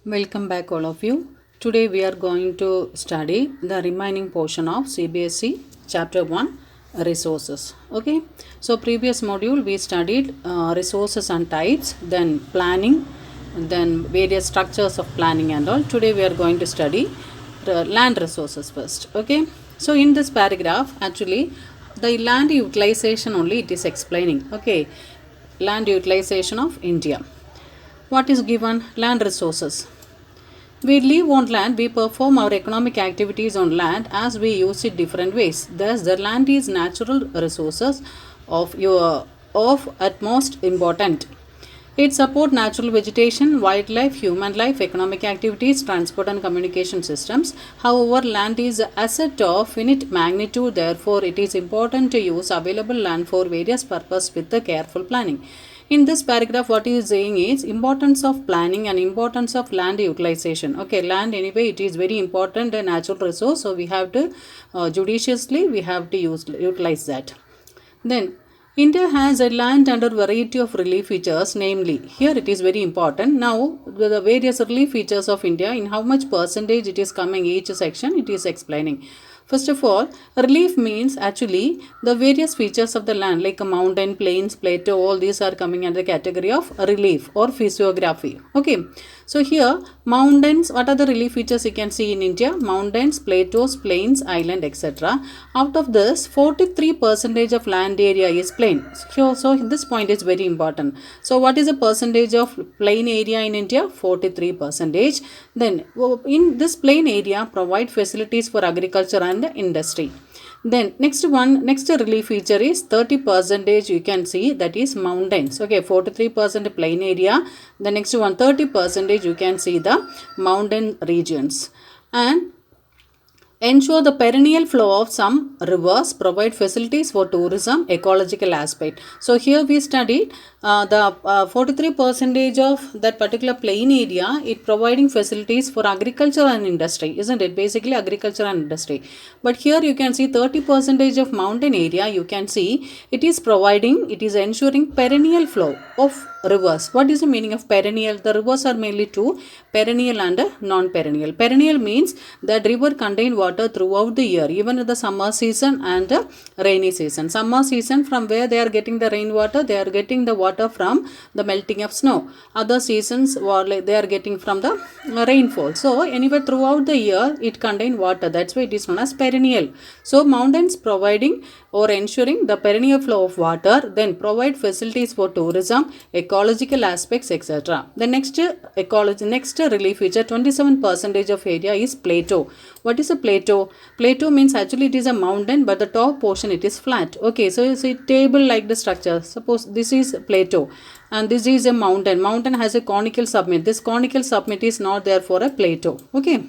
Welcome back all of you. Today we are going to study the remaining portion of CBSE chapter 1 resources. Okay. So previous module we studied resources and types, then planning, then various structures of planning and all. Today we are going to study land resources first. Okay. So in this paragraph actually the land utilization only it is explaining. Okay. Land utilization of India. What is given? Land resources. We live on land, we perform our economic activities on land as we use it different ways. Thus, the land is natural resources of utmost important. It supports natural vegetation, wildlife, human life, economic activities, transport and communication systems. However, land is an asset of finite magnitude. Therefore, it is important to use available land for various purposes with the careful planning. In this paragraph, what he is saying is importance of planning and importance of land utilization. Okay, land anyway, it is very important a natural resource. So, we have to judiciously, we have to utilize that. Then, India has a land under variety of relief features, namely, here it is very important. Now, the various relief features of India, in how much percentage it is coming each section, it is explaining. First of all, relief means actually the various features of the land like a mountain, plains, plateau, all these are coming under the category of relief or physiography. Okay. So here mountains, what are the relief features you can see in India? Mountains, plateaus, plains, island, etc. Out of this 43% of land area is plain. So this point is very important. So what is the percentage of plain area in India? 43%. Then in this plain area provide facilities for agriculture and industry. Then next relief feature is 30% you can see, that is mountains. Okay, 43% plain area. The next one 30% you can see the mountain regions. And ensure the perennial flow of some rivers, provide facilities for tourism, ecological aspect. So here we studied the 43% of that particular plain area, it providing facilities for agriculture and industry, isn't it? Basically agriculture and industry. But here you can see 30% of mountain area, you can see it is providing, it is ensuring perennial flow of rivers. What is the meaning of perennial? The rivers are mainly two, perennial and non-perennial. Perennial means that river contain water throughout the year, even in the summer season and the rainy season. Summer season, from where they are getting the rainwater? They are getting the water from the melting of snow. Other seasons they are getting from the rainfall. So anyway throughout the year it contain water. That's why it is known as perennial. So mountains providing or ensuring the perennial flow of water, then provide facilities for tourism, ecological aspects, etc. The next relief feature, 27% of area is plateau. What is a plateau? Plateau means actually it is a mountain, but the top portion it is flat. Okay, so it's a table like the structure. Suppose this is plateau and this is a mountain. Mountain has a conical summit. This conical summit is not there for a plateau. Okay.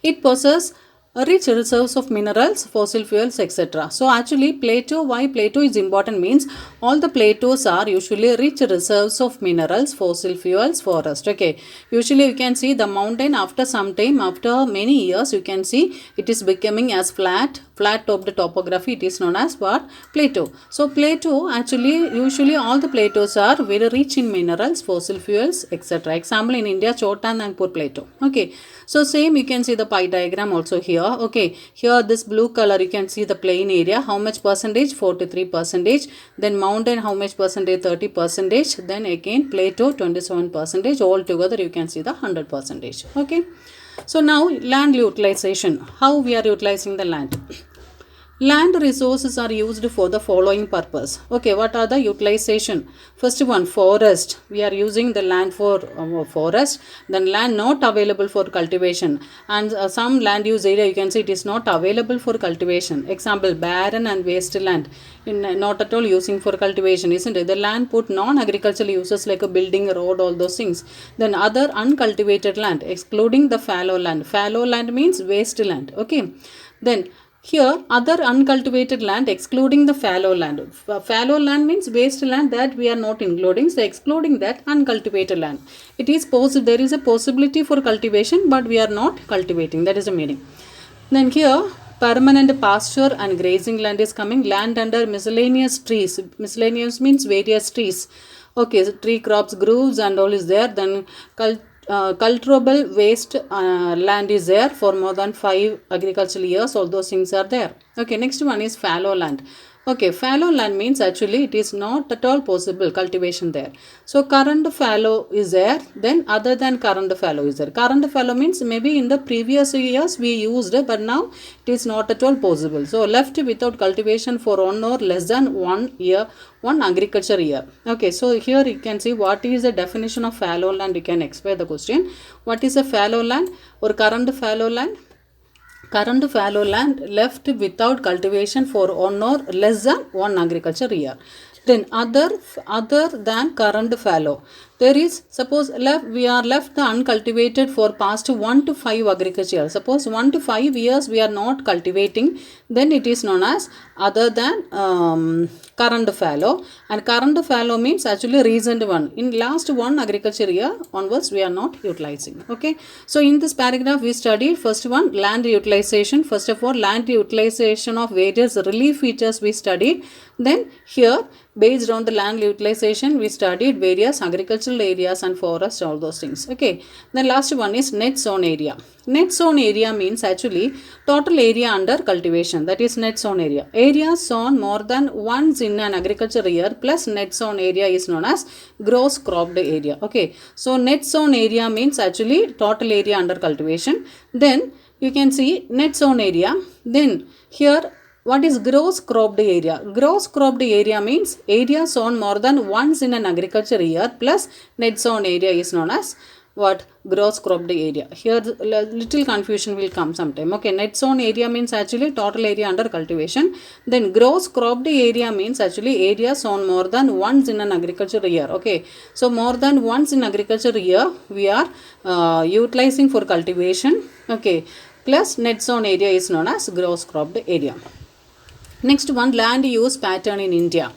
It possesses rich reserves of minerals, fossil fuels, etc. So actually plateau, why plateau is important means all the plateaus are usually rich reserves of minerals, fossil fuels, forest. Okay, usually you can see the mountain after some time, after many years you can see it is becoming as flat topped topography, it is known as what? Plateau. So plateau actually usually all the plateaus are very rich in minerals, fossil fuels, etc. Example in India, Chota Nagpur plateau. Okay, so same you can see the pie diagram also here. Okay, here this blue color you can see the plain area, how much percentage? 43%. Then mountain how much percentage? 30%. Then again plateau 27%. All together you can see the 100%. Okay, so now land utilization, how we are utilizing the land. Land resources are used for the following purpose. Okay, what are the utilization? First one, forest. We are using the land for forest. Then land not available for cultivation. And some land use area you can see it is not available for cultivation. Example, barren and wasteland. Not at all using for cultivation, isn't it? The land put non-agricultural uses like a building, a road, all those things. Then other uncultivated land, excluding the fallow land. Fallow land means wasteland. Okay. Then here other uncultivated land excluding the fallow land. Fallow land means wasteland that we are not including. So excluding that uncultivated land. It is possible, there is a possibility for cultivation but we are not cultivating. That is the meaning. Then here permanent pasture and grazing land is coming. Land under miscellaneous trees. Miscellaneous means various trees. Okay, so tree crops, groves and all is there. Then cultivable waste land is there for more than 5 agricultural years. All those things are there. Okay, next one is fallow land. Okay, fallow land means actually it is not at all possible cultivation there. So current fallow is there, then other than current fallow is there. Current fallow means maybe in the previous years we used, but now it is not at all possible. So left without cultivation for 1 or less than 1 year, 1 agriculture year. Okay, so here you can see what is the definition of fallow land. You can explain the question. What is a fallow land or current fallow land? Current fallow land left without cultivation for 1 or less than 1 agriculture year. Then other than current fallow, there is, suppose we are left uncultivated for past 1 to 5 agriculture years. Suppose 1 to 5 years we are not cultivating, then it is known as other than current fallow. And current fallow means actually recent one. In last 1 agriculture year onwards we are not utilizing. Okay, so in this paragraph we studied first one, land utilization. First of all, land utilization of various relief features we studied. Then here, based on the land utilization, we studied various agricultural areas and forests, all those things. Okay, then last one is net zone area. Net zone area means actually total area under cultivation, that is net zone area. Area sown more than once in an agriculture year plus net zone area is known as gross cropped area. Okay, so net zone area means actually total area under cultivation. Then you can see net zone area. Then here, what is gross cropped area? Gross cropped area means area sown more than once in an agriculture year plus net zone area is known as what? Gross cropped area. Here little confusion will come sometime. Okay, net zone area means actually total area under cultivation. Then gross cropped area means actually area sown more than once in an agriculture year. Okay, so more than once in agriculture year we are utilizing for cultivation. Okay, plus net zone area is known as gross cropped area. Next one, land use pattern in India.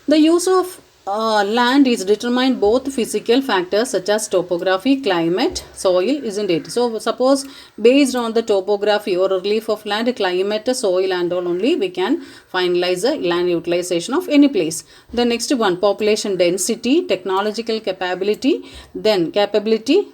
The use of land is determined both physical factors such as topography, climate, soil, isn't it? So suppose based on the topography or relief of land, climate, soil and all only, we can finalize the land utilization of any place. The next one, population density, technological capability, then culture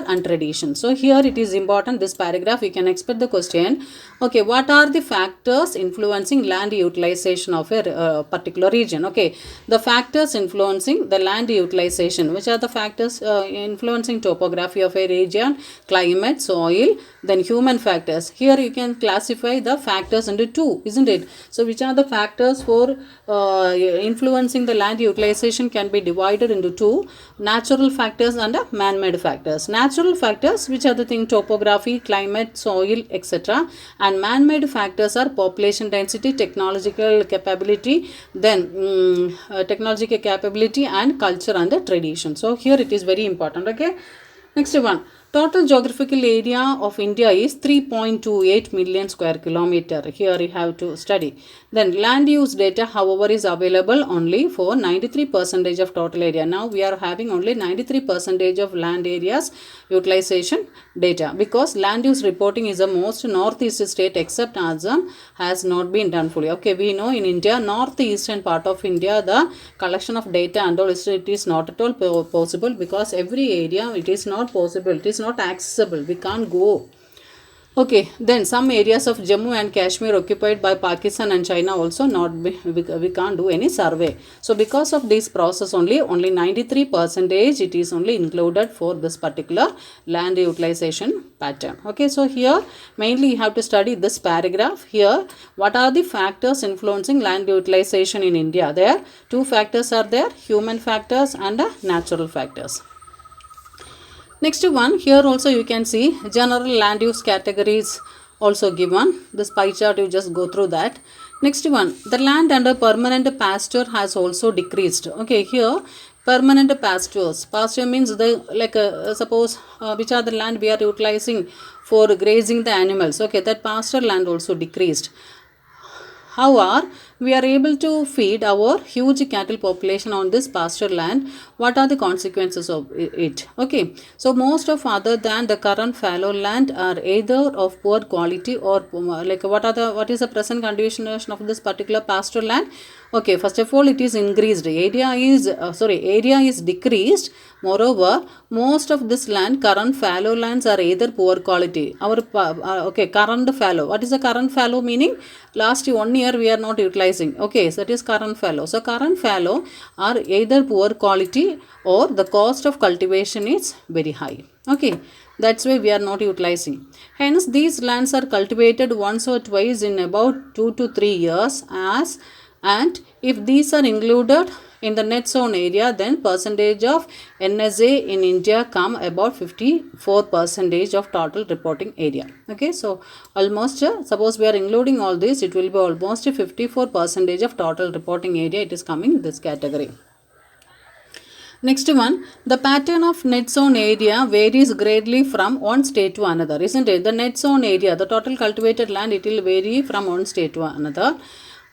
and tradition. So here it is important, this paragraph you can expect the question. Okay, what are the factors influencing land utilization of a particular region? Okay, the factors influencing the land utilization. Which are the factors influencing topography of a region? Climate, soil, then human factors. Here you can classify the factors into 2, isn't it? So which are the factors for influencing the land utilization can be divided into 2, natural factors and man-made factors. Natural factors, which are the thing? Topography, climate, soil, etc. And man-made factors are population density, technological capability, then technological capability and culture and the tradition. So here it is very important. Okay, next one. Total geographical area of India is 3.28 million square kilometer. Here you have to study. Then land use data, however, is available only for 93% of total area. Now we are having only 93% of land areas utilization data, because land use reporting is the most northeast state except Assam has not been done fully. Okay, we know in India, northeastern part of India, the collection of data and all it is not at all possible, because every area it is not possible, it is not accessible, we can't go. Okay, then some areas of Jammu and Kashmir occupied by Pakistan and China also we can't do any survey. So because of this process only 93% it is only included for this particular land utilization pattern. Okay, so here mainly you have to study this paragraph. Here, what are the factors influencing land utilization in India? There 2 factors are there, human factors and natural factors. Next one, here also you can see general land use categories also given. This pie chart, you just go through that. Next one, the land under permanent pasture has also decreased. Okay, here permanent pastures. Pasture means the suppose which are the land we are utilizing for grazing the animals. Okay, that pasture land also decreased. However, we are able to feed our huge cattle population on this pasture land. What are the consequences of it? Okay, so most of other than the current fallow land are either of poor quality or like what is the present condition of this particular pasture land? Okay, first of all, it is increased. Area is decreased. Moreover, most of this land, current fallow lands are either poor quality. Current fallow. What is the current fallow meaning? Last 1 year we are not utilizing. Okay, so that is current fallow. So current fallow are either poor quality or the cost of cultivation is very high. Okay, that's why we are not utilizing. Hence, these lands are cultivated once or twice in about 2 to 3 years and if these are included in the net zone area, then percentage of NSA in India come about 54% of total reporting area. Okay, so almost suppose we are including all this, it will be almost 54% of total reporting area. It is coming this category. Next one, the pattern of net zone area varies greatly from one state to another, isn't it? The net zone area, the total cultivated land, it will vary from one state to another.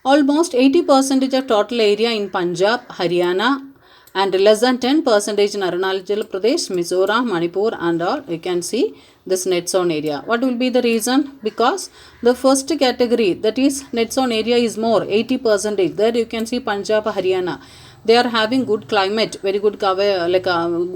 Almost 80% of total area in Punjab, Haryana, and less than 10% in Arunachal Pradesh, Mizoram, Manipur, and all. You can see this net zone area. What will be the reason? Because the first category, that is net zone area, is more 80%. There you can see Punjab, Haryana. They are having good climate, very good cover,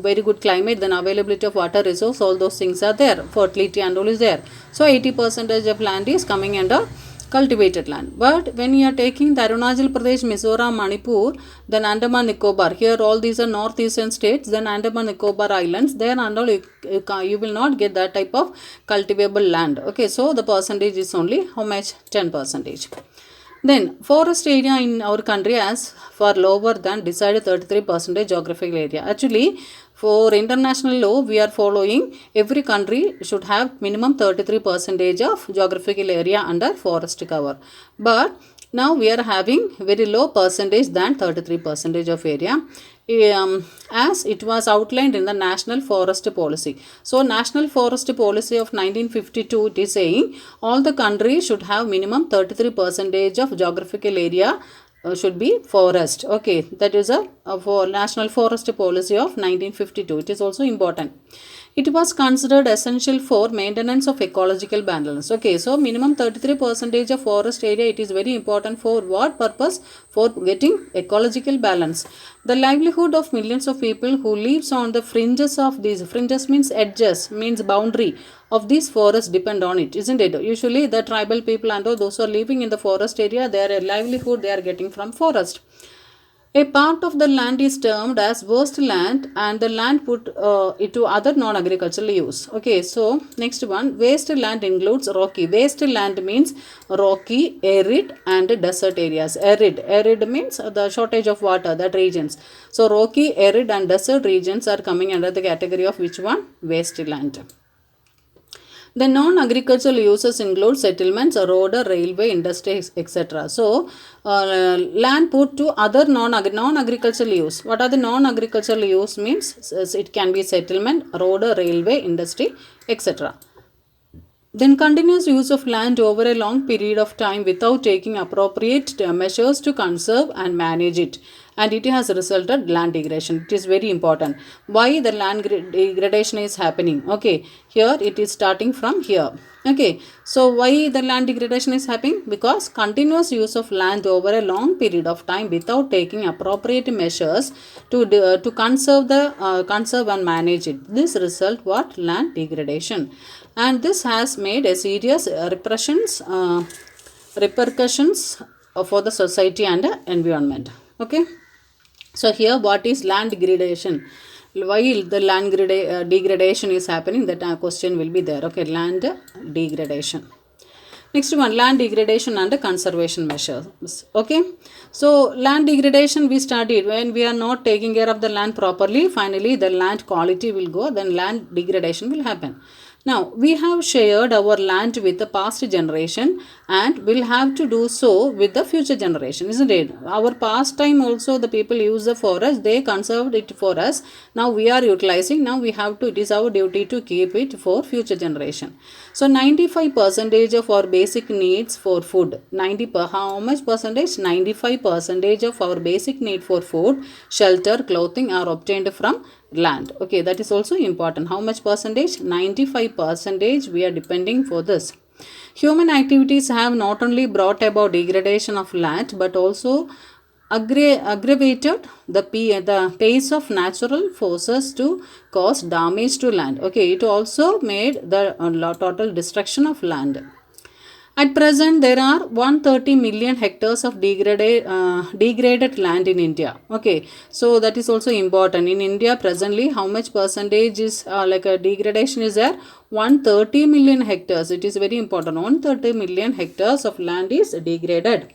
very good climate. Then availability of water resource, all those things are there. Fertility and all is there. So 80% of land is coming under cultivated land. But when you are taking the Arunachal Pradesh, Mizoram, Manipur, then Andaman Nicobar, here all these are northeastern states, then Andaman Nicobar Islands, there and all you will not get that type of cultivable land. Okay, so the percentage is only how much? 10%. Then forest area in our country has far lower than desired 33% geographical area. Actually, for international law, we are following every country should have minimum 33% of geographical area under forest cover. But now we are having very low percentage than 33% of area. As it was outlined in the National Forest Policy. So, National Forest Policy of 1952, it is saying all the countries should have minimum 33% of geographical area should be forest. Okay, that is a for National Forest Policy of 1952. It is also important. It was considered essential for maintenance of ecological balance. Okay, so minimum 33% of forest area, it is very important for what purpose? For getting ecological balance. The livelihood of millions of people who lives on the fringes of these, fringes means edges, means boundary of these forests depend on it, isn't it? Usually the tribal people and all those who are living in the forest area, their livelihood they are getting from forest. A part of the land is termed as waste land and the land put into other non-agricultural use. Okay, so next one, waste land includes rocky. Waste land means rocky, arid and desert areas. Arid means the shortage of water, that regions. So rocky, arid and desert regions are coming under the category of which one? Waste land. The non-agricultural uses include settlements, road, railway, industries, etc. So, land put to other non-agricultural use. What are the non-agricultural use means? It can be settlement, road, railway, industry, etc. Then continuous use of land over a long period of time without taking appropriate measures to conserve and manage it. And it has resulted land degradation. It is very important. Why the land degradation is happening? Okay, here it is starting from here. Okay, so why the land degradation is happening? Because continuous use of land over a long period of time without taking appropriate measures to conserve and manage it. This result what? Land degradation. And this has made a serious repercussions for the society and environment. Okay. So here what is land degradation? Why the land degradation is happening? That question will be there. Okay, land degradation. Next one, land degradation and conservation measures. Okay, so land degradation we studied. When we are not taking care of the land properly, finally the land quality will go, then land degradation will happen. Now, we have shared our land with the past generation and will have to do so with the future generation, isn't it? Our past time also the people use the forest, they conserved it for us. Now we are utilizing, now we have to, it is our duty to keep it for future generation. So 95% of our basic needs for food, how much percentage? 95% of our basic need for food, shelter, clothing are obtained from land. Okay, that is also important. How much percentage? 95% we are depending for this. Human activities have not only brought about degradation of land but also aggravated the pace of natural forces to cause damage to land. Okay, it also made the total destruction of land. At present, there are 130 million hectares of degraded land in India. Okay, so that is also important. In India, presently, how much percentage is like a degradation is there? 130 million hectares. It is very important. 130 million hectares of land is degraded.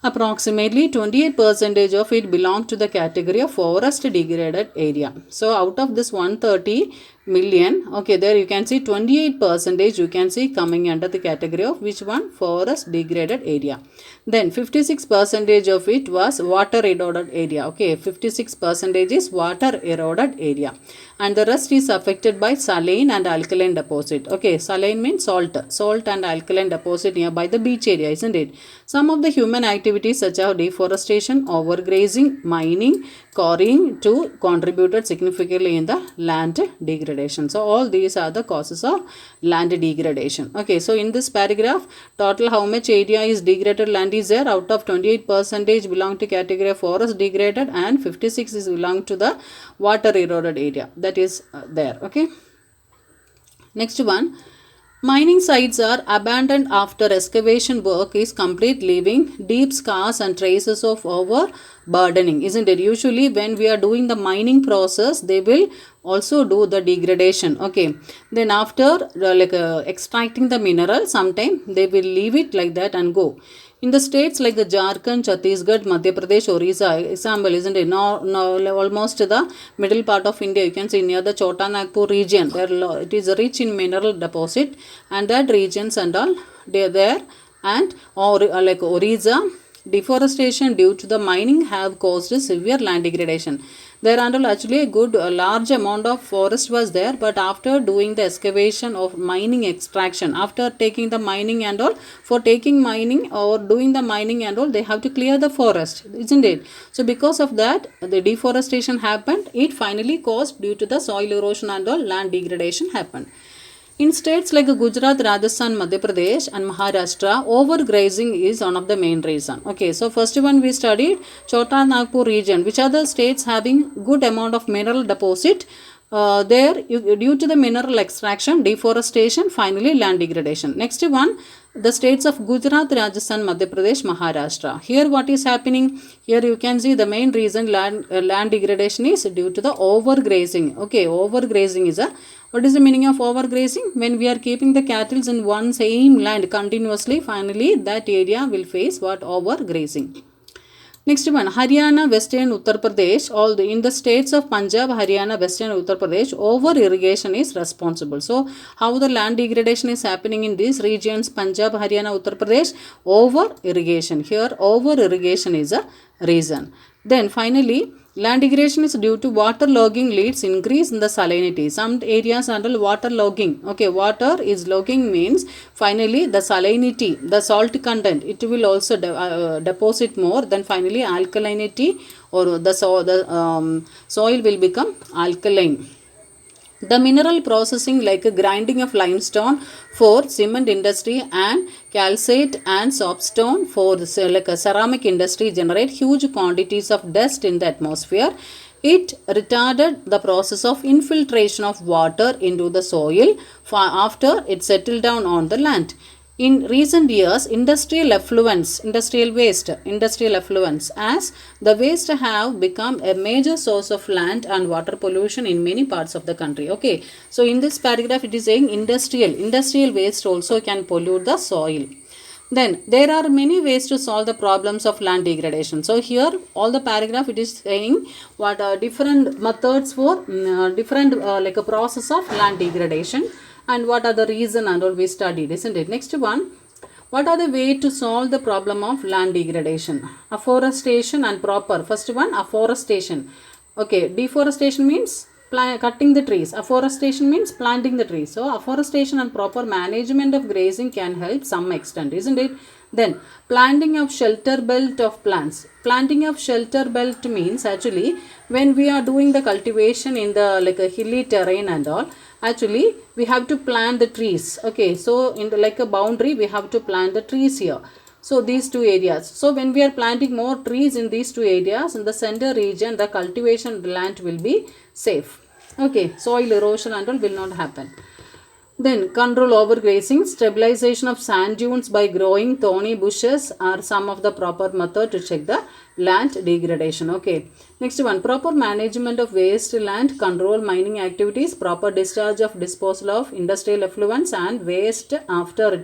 Approximately 28% of it belongs to the category of forest degraded area. So out of this 130 million, okay, there you can see 28% you can see coming under the category of which one? Forest degraded area. Then 56% of it was water eroded area. Okay, 56% is water eroded area, and the rest is affected by saline and alkaline deposit. Okay, saline means salt and alkaline deposit nearby the beach area, isn't it? Some of the human activities such as deforestation, overgrazing, mining, quarrying too contributed significantly in the land degradation. So all these are the causes of land degradation. Okay, so in this paragraph, total how much area is degraded land is there? Out of 28% belong to category of forest degraded and 56 is belong to the water eroded area. That is there. Okay. Next one. Mining sites are abandoned after excavation work is complete, leaving deep scars and traces of overburdening, isn't it? Usually when we are doing the mining process, they will also do the degradation. Okay, then after extracting the mineral, sometime they will leave it like that and go. In the states like the Jharkhand, Chhattisgarh, Madhya Pradesh, Orissa, example, isn't it? Now almost the middle part of India, you can see near the Chota Nagpur region, there it is rich in mineral deposit, and that regions and all they are there, and or like Orissa, deforestation due to the mining have caused severe land degradation. There are actually a large amount of forest was there, but after doing the excavation of mining extraction, after taking the mining and all, for taking mining or doing the mining and all, they have to clear the forest, isn't it? So because of that, the deforestation happened. It finally caused due to the soil erosion and all, land degradation happened. In states like Gujarat, Rajasthan, Madhya Pradesh and Maharashtra, overgrazing is one of the main reason. Okay, so first one we studied Chota Nagpur region, which are the states having good amount of mineral deposit. Due to the mineral extraction, deforestation, finally land degradation. Next one, the states of Gujarat, Rajasthan, Madhya Pradesh, Maharashtra. Here what is happening? Here you can see the main reason land degradation is due to the overgrazing. Okay, overgrazing is a, what is the meaning of overgrazing? When we are keeping the cattle in one same land continuously, finally that area will face what? Overgrazing. Next one, Haryana, Western Uttar Pradesh, in the states of Punjab, Haryana, Western Uttar Pradesh, over irrigation is responsible. So, how the land degradation is happening in these regions, Punjab, Haryana, Uttar Pradesh, over irrigation. Here, over irrigation is a reason. Then finally, land degradation is due to water logging leads increase in the salinity. Some areas under water logging. Okay, water is logging means finally the salinity, the salt content, it will also deposit more. Then finally alkalinity or the soil will become alkaline. The mineral processing like grinding of limestone for cement industry and calcite and soapstone for like a ceramic industry generate huge quantities of dust in the atmosphere. It retarded the process of infiltration of water into the soil after it settled down on the land. In recent years, industrial waste, as the waste have become a major source of land and water pollution in many parts of the country. Okay, so in this paragraph, it is saying industrial waste also can pollute the soil. Then there are many ways to solve the problems of land degradation. So here, all the paragraph it is saying what are different methods for like a process of land degradation. And what are the reason and all we studied, isn't it? Next one, What are the way to solve the problem of land degradation? Afforestation and proper. First one, afforestation. Okay, deforestation means cutting the trees. Afforestation means planting the trees. So, afforestation and proper management of grazing can help some extent, isn't it? Then, planting of shelter belt of plants. Planting of shelter belt means actually when we are doing the cultivation in the like a hilly terrain and all, actually we have to plant the trees. Okay, so in the like a boundary we have to plant the trees here. So these two areas. So when we are planting more trees in these two areas, in the center region, the cultivation land will be safe. Okay, soil erosion and all will not happen. Then control overgrazing, stabilization of sand dunes by growing thorny bushes are some of the proper method to check the land degradation. Okay. Next one, proper management of waste land, control mining activities, proper discharge of disposal of industrial effluents and waste after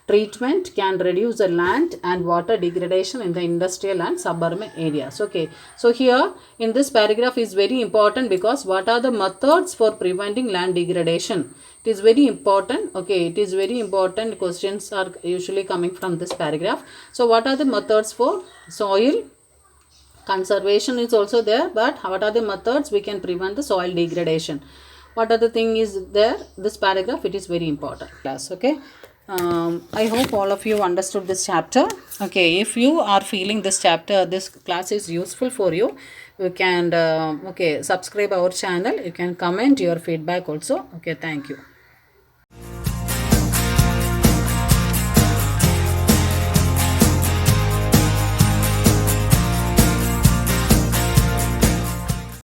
treatment can reduce the land and water degradation in the industrial and suburban areas. Okay. So here in this paragraph is very important because what are the methods for preventing land degradation? It is very important. Okay, it is very important. Questions are usually coming from this paragraph. So what are the methods for soil conservation is also there, but what are the methods we can prevent the soil degradation? What are the thing is there? This paragraph, it is very important class. Okay. I hope all of you understood this chapter. Okay, if you are feeling this chapter, this class is useful for you, you can okay, subscribe our channel. You can comment your feedback also. Okay, thank you.